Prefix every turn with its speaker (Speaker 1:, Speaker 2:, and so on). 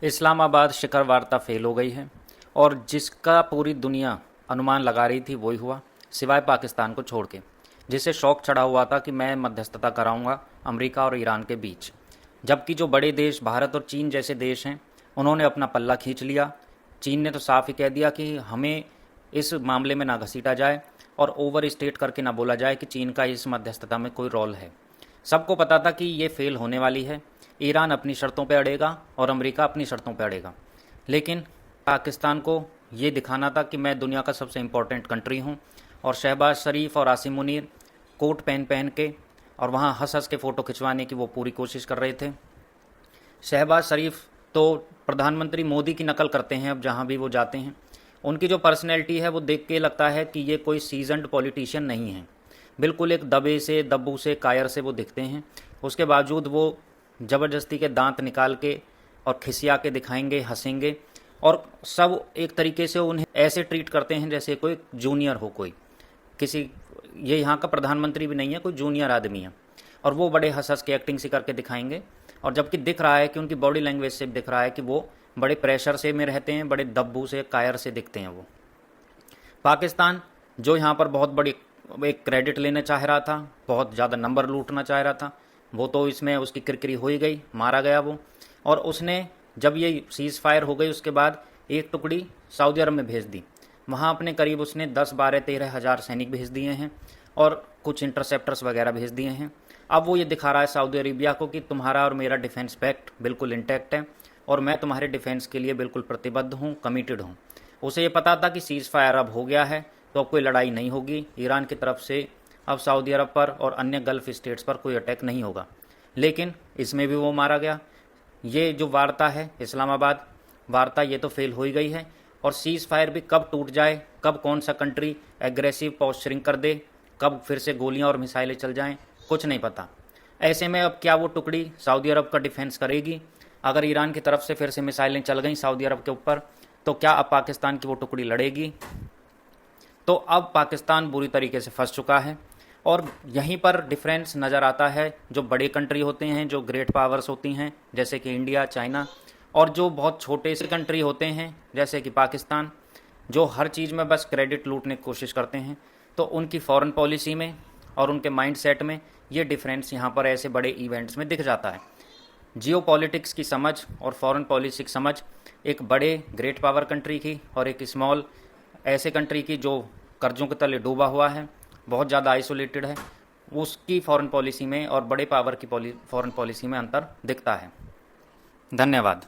Speaker 1: इस्लामाबाद शिखर वार्ता फेल हो गई है और जिसका पूरी दुनिया अनुमान लगा रही थी वही हुआ, सिवाय पाकिस्तान को छोड़ के, जिसे शौक चढ़ा हुआ था कि मैं मध्यस्थता कराऊंगा अमेरिका और ईरान के बीच। जबकि जो बड़े देश भारत और चीन जैसे देश हैं उन्होंने अपना पल्ला खींच लिया। चीन ने तो साफ ही कह दिया कि हमें इस मामले में ना घसीटा जाए और ओवर स्टेट करके ना बोला जाए कि चीन का इस मध्यस्थता में कोई रोल है। सबको पता था कि ये फेल होने वाली है। ईरान अपनी शर्तों पर अड़ेगा और अमेरिका अपनी शर्तों पर अड़ेगा, लेकिन पाकिस्तान को ये दिखाना था कि मैं दुनिया का सबसे इम्पोर्टेंट कंट्री हूँ। और शहबाज शरीफ और आसिम मुनीर कोट पहन पहन के और वहाँ हंस हंस के फ़ोटो खिंचवाने की वो पूरी कोशिश कर रहे थे। शहबाज शरीफ तो प्रधानमंत्री मोदी की नकल करते हैं अब जहाँ भी वो जाते हैं। उनकी जो पर्सनैलिटी है वो देख के लगता है कि ये कोई सीजन्ड पॉलिटिशियन नहीं है, बिल्कुल एक दबे से, दब्बू से, कायर से वो दिखते हैं। उसके बावजूद वो ज़बरदस्ती के दांत निकाल के और खिसिया के दिखाएंगे, हंसेंगे, और सब एक तरीके से उन्हें ऐसे ट्रीट करते हैं जैसे कोई जूनियर हो, कोई किसी, ये यहाँ का प्रधानमंत्री भी नहीं है, कोई जूनियर आदमी है। और वो बड़े हंस हंस के एक्टिंग से करके दिखाएंगे, और जबकि दिख रहा है कि उनकी बॉडी लैंग्वेज से दिख रहा है कि वो बड़े प्रेशर से में रहते हैं, बड़े दब्बू से, कायर से दिखते हैं वो। पाकिस्तान जो यहाँ पर बहुत बड़ी एक क्रेडिट लेना चाह रहा था, बहुत ज़्यादा नंबर लूटना चाह रहा था, वो तो इसमें उसकी किरकिरी हो ही गई, मारा गया वो। और उसने जब ये सीज़ फायर हो गई उसके बाद एक टुकड़ी सऊदी अरब में भेज दी। वहाँ अपने करीब उसने 10, 12, 13 हज़ार सैनिक भेज दिए हैं और कुछ इंटरसेप्टर्स वगैरह भेज दिए हैं। अब वो ये दिखा रहा है सऊदी अरेबिया को कि तुम्हारा और मेरा डिफेंस पैक्ट बिल्कुल इंटैक्ट है और मैं तुम्हारे डिफेंस के लिए बिल्कुल प्रतिबद्ध हूँ, कमिटेड हूँ। उसे ये पता था कि सीज़ फायर अब हो गया है तो अब कोई लड़ाई नहीं होगी ईरान की तरफ से, अब सऊदी अरब पर और अन्य गल्फ़ स्टेट्स पर कोई अटैक नहीं होगा। लेकिन इसमें भी वो मारा गया। ये जो वार्ता है इस्लामाबाद वार्ता, ये तो फेल हो ही गई है। और सीज़ फायर भी कब टूट जाए, कब कौन सा कंट्री एग्रेसिव पोस्चरिंग कर दे, कब फिर से गोलियां और मिसाइलें चल जाएं, कुछ नहीं पता। ऐसे में अब क्या वो टुकड़ी सऊदी अरब का डिफेंस करेगी? अगर ईरान की तरफ से फिर से मिसाइलें चल गई सऊदी अरब के ऊपर तो क्या अब पाकिस्तान की वो टुकड़ी लड़ेगी? तो अब पाकिस्तान बुरी तरीके से फंस चुका है। और यहीं पर डिफरेंस नज़र आता है, जो बड़े कंट्री होते हैं, जो ग्रेट पावर्स होती हैं जैसे कि इंडिया, चाइना, और जो बहुत छोटे से कंट्री होते हैं जैसे कि पाकिस्तान, जो हर चीज़ में बस क्रेडिट लूटने की कोशिश करते हैं, तो उनकी फॉरेन पॉलिसी में और उनके माइंड सेट में ये डिफरेंस यहाँ पर ऐसे बड़े इवेंट्स में दिख जाता है। जियो पॉलिटिक्स की समझ और फॉरेन पॉलिसी की समझ एक बड़े ग्रेट पावर कंट्री की और एक स्मॉल ऐसे कंट्री की जो कर्जों के तले डूबा हुआ है, बहुत ज़्यादा आइसोलेटेड है, उसकी फॉरेन पॉलिसी में और बड़े पावर की फॉरेन पॉलिसी में अंतर दिखता है। धन्यवाद।